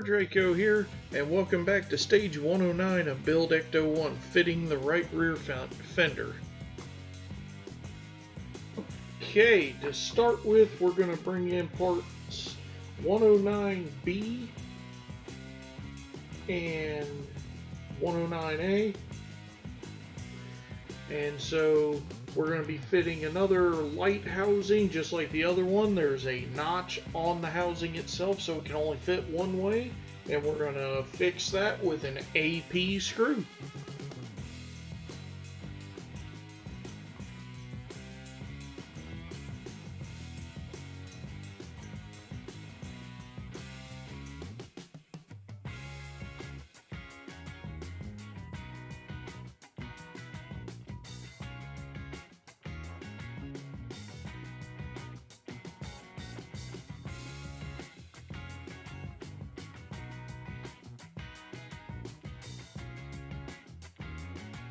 Draco here, and welcome back to stage 109 of Build Ecto-1, fitting the right rear fender. Okay, to start with, we're going to bring in parts 109B and 109A. And so we're going to be fitting another light housing just like the other one. There's a notch on the housing itself so it can only fit one way, and we're going to fix that with an AP screw.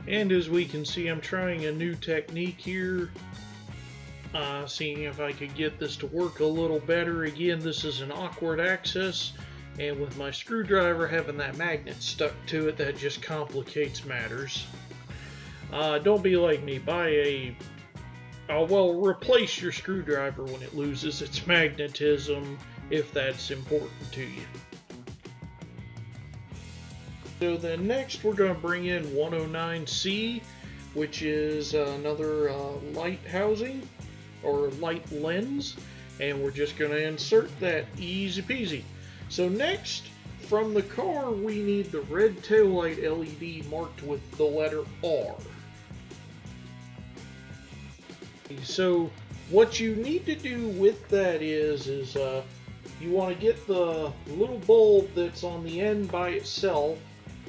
And as we can see, I'm trying a new technique here, seeing if I could get this to work a little better. Again, this is an awkward access, and with my screwdriver having that magnet stuck to it, that just complicates matters. Don't be like me, replace your screwdriver when it loses its magnetism, if that's important to you. So then next we're going to bring in 109C, which is another light housing or light lens, and we're just going to insert that easy peasy. So next, from the car, we need the red taillight LED marked with the letter R. So what you need to do with that is you want to get the little bulb that's on the end by itself,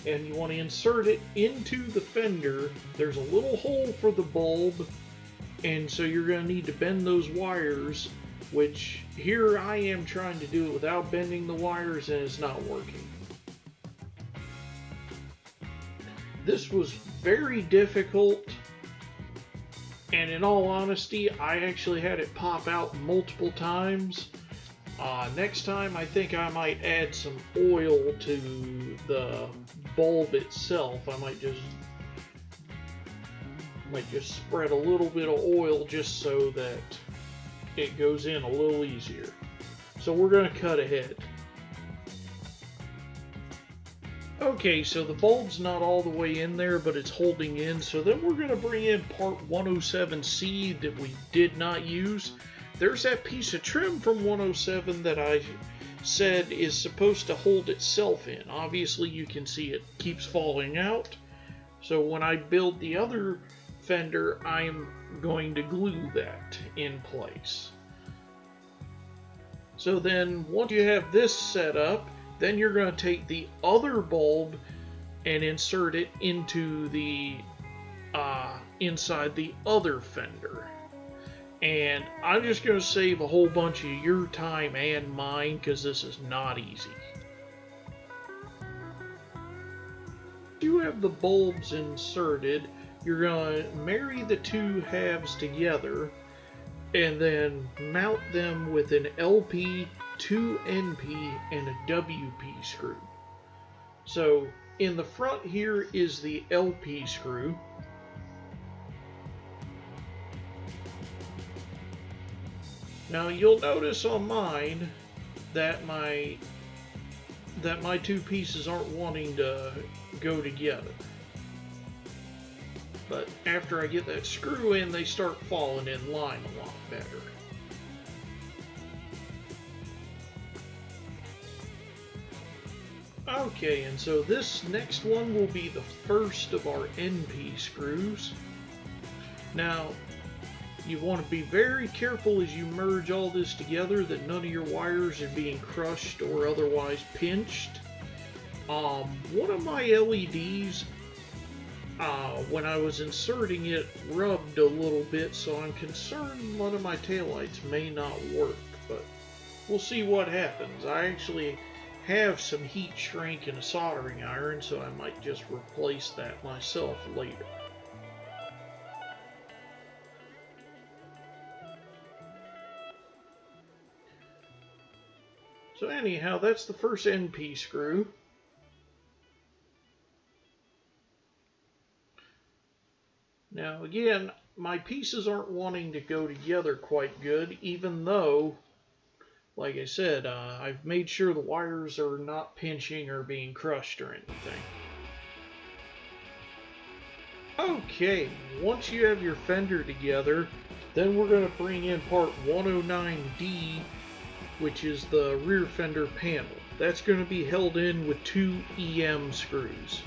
and you want to insert it into the fender. There's a little hole for the bulb, and so you're going to need to bend those wires, which here I am trying to do it without bending the wires, and it's not working. This was very difficult, and in all honesty, I actually had it pop out multiple times. Next time, I think I might add some oil to the bulb itself. I might just spread a little bit of oil just so that it goes in a little easier. So we're going to cut ahead. Okay, so the bulb's not all the way in there, but it's holding in. So then we're going to bring in part 107C that we did not use. There's that piece of trim from 107 that I said is supposed to hold itself in. Obviously you can see it keeps falling out. So when I build the other fender, I'm going to glue that in place. So then once you have this set up, then you're going to take the other bulb and insert it into the inside the other fender. And I'm just going to save a whole bunch of your time and mine because this is not easy. You have the bulbs inserted. You're going to marry the two halves together and then mount them with an LP, 2 NP, and a WP screw. So in the front here is the LP screw. Now you'll notice on mine that my two pieces aren't wanting to go together. But after I get that screw in, they start falling in line a lot better. Okay, and so this next one will be the first of our NP screws. Now, you want to be very careful as you merge all this together that none of your wires are being crushed or otherwise pinched. One of my LEDs, when I was inserting it, rubbed a little bit, so I'm concerned one of my taillights may not work, but we'll see what happens. I actually have some heat shrink and a soldering iron, so I might just replace that myself later. So anyhow, that's the first NP screw. Now again, my pieces aren't wanting to go together quite good, even though, like I said, I've made sure the wires are not pinching or being crushed or anything. Okay, once you have your fender together, then we're going to bring in part 109D, which is the rear fender panel. That's going to be held in with 2 EM screws.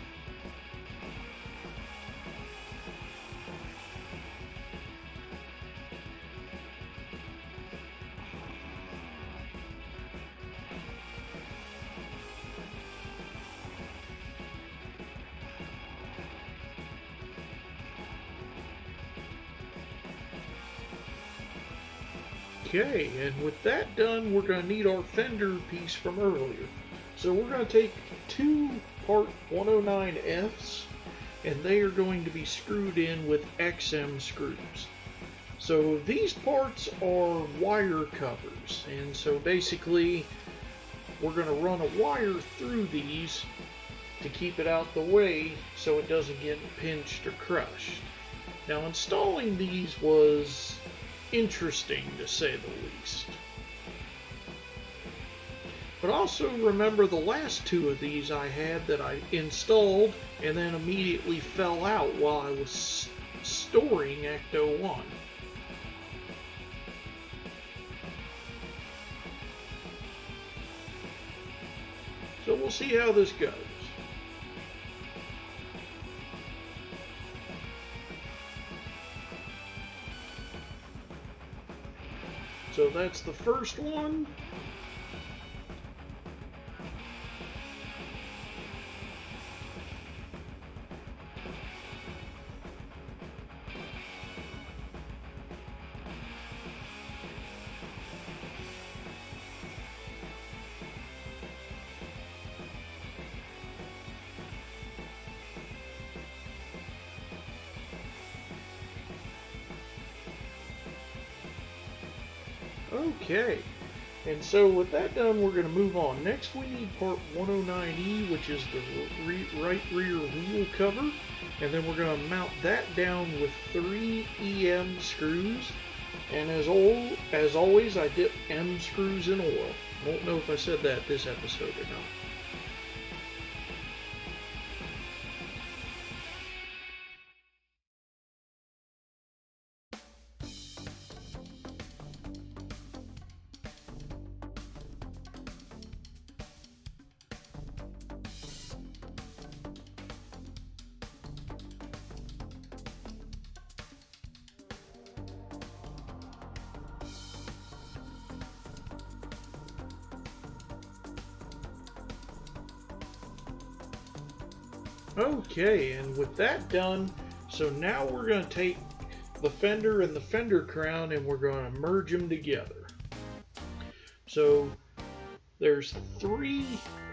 Okay, and with that done, we're going to need our fender piece from earlier. So we're going to take 2 part 109Fs, and they are going to be screwed in with XM screws. So these parts are wire covers, and so basically we're going to run a wire through these to keep it out the way so it doesn't get pinched or crushed. Now installing these was interesting to say the least. But also remember the last 2 of these I had that I installed and then immediately fell out while I was storing Ecto-1. So we'll see how this goes. So that's the first one. Okay, and so with that done, we're going to move on. Next we need part 109E, which is the right rear wheel cover, and then we're going to mount that down with 3 EM screws, and as always, I dip M screws in oil. Won't know if I said that this episode or not. Okay, and with that done, so now we're going to take the fender and the fender crown and we're going to merge them together. So there's 3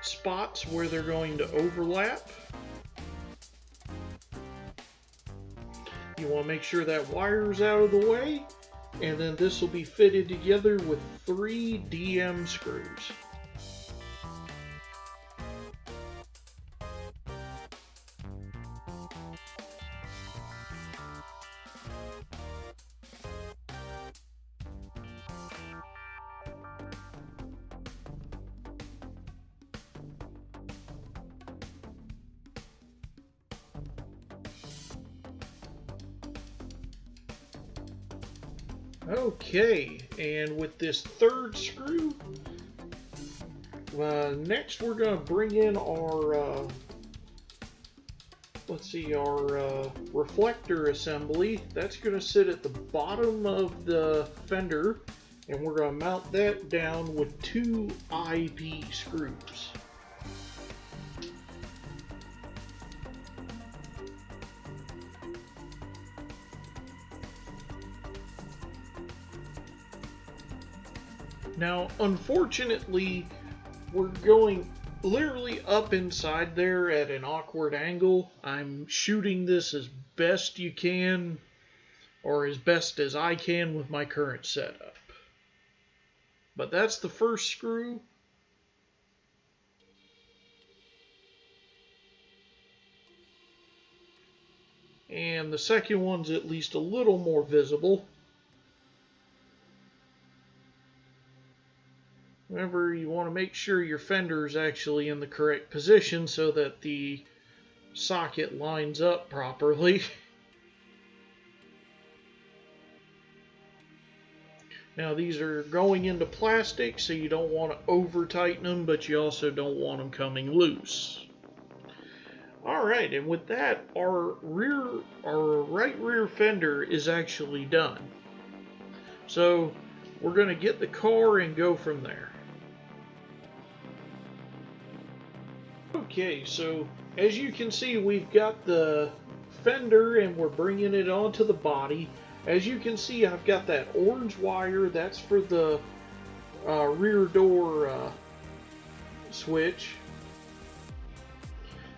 spots where they're going to overlap. You want to make sure that wire's out of the way, and then this will be fitted together with 3 DM screws. Okay, and with this 3rd screw, next we're going to bring in our, reflector assembly. That's going to sit at the bottom of the fender, and we're going to mount that down with 2 IP screws. Now, unfortunately, we're going literally up inside there at an awkward angle. I'm shooting this as best you can, or as best as I can with my current setup. But that's the first screw. and the second one's at least a little more visible. Remember, you want to make sure your fender is actually in the correct position so that the socket lines up properly. Now these are going into plastic, so you don't want to over tighten them, but you also don't want them coming loose. Alright, and with that, our right rear fender is actually done. So we're going to get the car and go from there. Okay, so as you can see, we've got the fender and we're bringing it onto the body. As you can see, I've got that orange wire. That's for the rear door switch.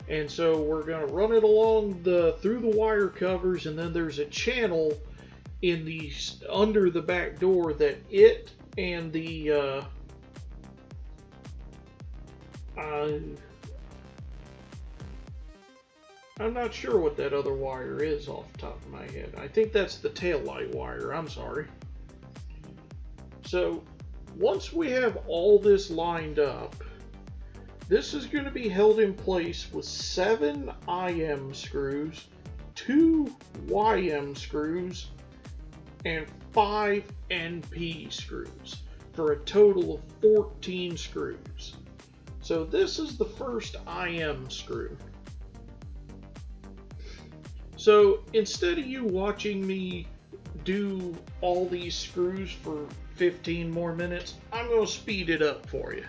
And so we're going to run it along through the wire covers, and then there's a channel in the under the back door that it and the I'm not sure what that other wire is off the top of my head. I think that's the taillight wire. I'm sorry. So once we have all this lined up, this is going to be held in place with 7 IM screws, 2 YM screws, and 5 NP screws for a total of 14 screws. So this is the first IM screw. So instead of you watching me do all these screws for 15 more minutes, I'm going to speed it up for you.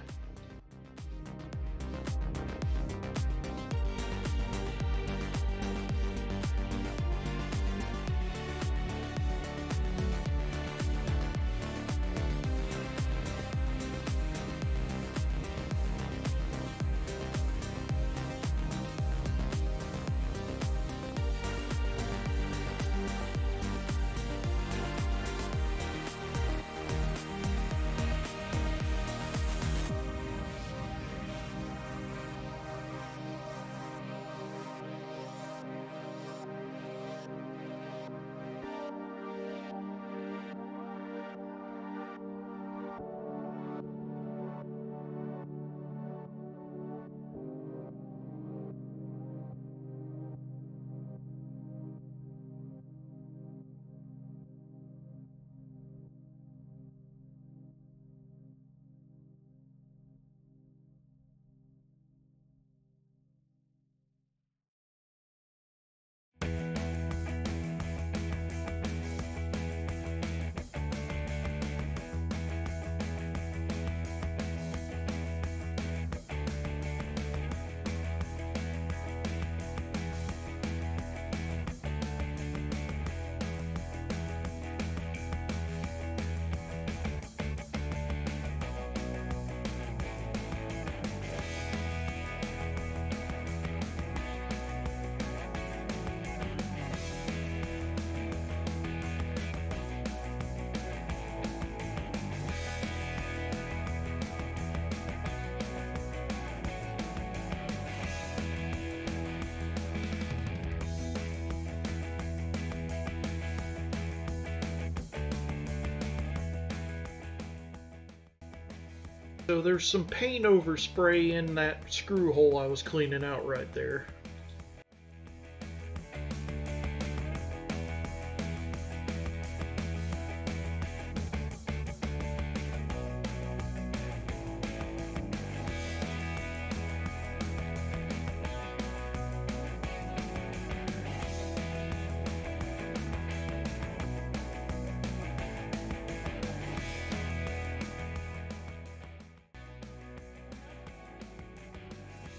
So there's some paint overspray in that screw hole I was cleaning out right there.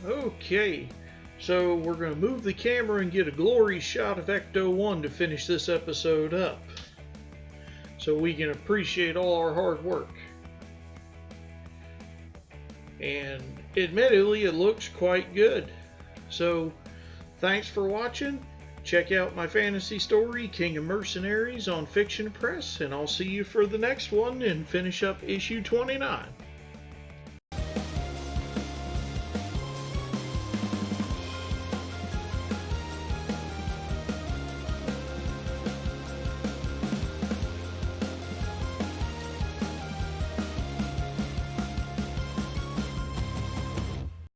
Okay, so we're going to move the camera and get a glory shot of Ecto-1 to finish this episode up, so we can appreciate all our hard work. And admittedly, it looks quite good. So, thanks for watching. Check out my fantasy story, King of Mercenaries, on Fiction Press, and I'll see you for the next one and finish up issue 29.